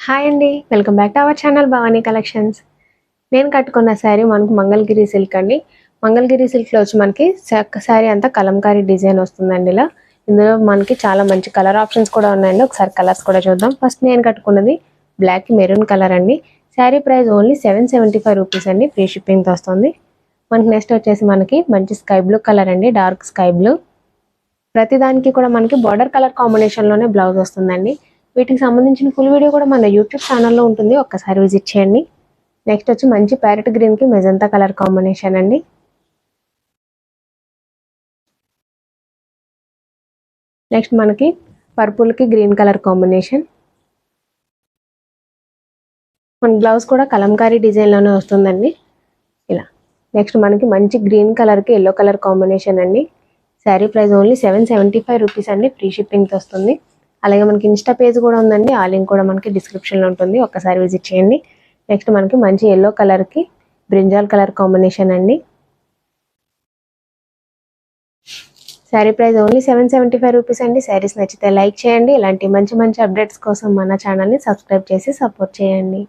Hi అండి. Welcome back to our channel Bhavani collections. నేను కట్టుకున్న శారీ మనకు మంగళగిరి సిల్క్ అండి. మంగళగిరి సిల్క్లో వచ్చి మనకి శారీ అంతా కలంకారీ డిజైన్ వస్తుందండి. ఇందులో మనకి చాలా మంచి కలర్ ఆప్షన్స్ కూడా ఉన్నాయండి. ఒకసారి కలర్స్ కూడా చూద్దాం. ఫస్ట్ నేను కట్టుకున్నది బ్లాక్ మెరూన్ కలర్ అండి. శారీ ప్రైస్ ఓన్లీ 775 రూపీస్ అండి. ఫ్రీ షిప్పింగ్తో వస్తుంది. మనకి నెక్స్ట్ వచ్చేసి మనకి మంచి స్కై బ్లూ కలర్ అండి. Dark sky blue. ప్రతిదానికి కూడా మనకి బార్డర్ కలర్ కాంబినేషన్లోనే బ్లౌజ్ వస్తుందండి. వీటికి సంబంధించిన ఫుల్ వీడియో కూడా మన యూట్యూబ్ ఛానల్లో ఉంటుంది. ఒక్కసారి విజిట్ చేయండి. నెక్స్ట్ వచ్చి మంచి ప్యారెట్ గ్రీన్కి మెజంతా కలర్ కాంబినేషన్ అండి. నెక్స్ట్ మనకి పర్పుల్కి గ్రీన్ కలర్ కాంబినేషన్. మన బ్లౌజ్ కూడా కలంకారీ డిజైన్లోనే వస్తుందండి ఇలా. నెక్స్ట్ మనకి మంచి గ్రీన్ కలర్కి ఎల్లో కలర్ కాంబినేషన్ అండి. శారీ ప్రైస్ ఓన్లీ 775 రూపీస్ అండి. ఫ్రీ షిప్పింగ్తో వస్తుంది. అలాగే మనకి ఇన్స్టా పేజ్ కూడా ఉందండి. ఆ లింక్ కూడా మనకి డిస్క్రిప్షన్లో ఉంటుంది. ఒక్కసారి విజిట్ చేయండి. నెక్స్ట్ మనకి మంచి ఎల్లో కలర్కి బ్రింజాల్ కలర్ కాంబినేషన్ అండి. శారీ ప్రైస్ ఓన్లీ 775 రూపీస్ అండి. శారీస్ నచ్చితే లైక్ చేయండి. ఇలాంటి మంచి మంచి అప్డేట్స్ కోసం మన ఛానల్ని సబ్స్క్రైబ్ చేసి సపోర్ట్ చేయండి.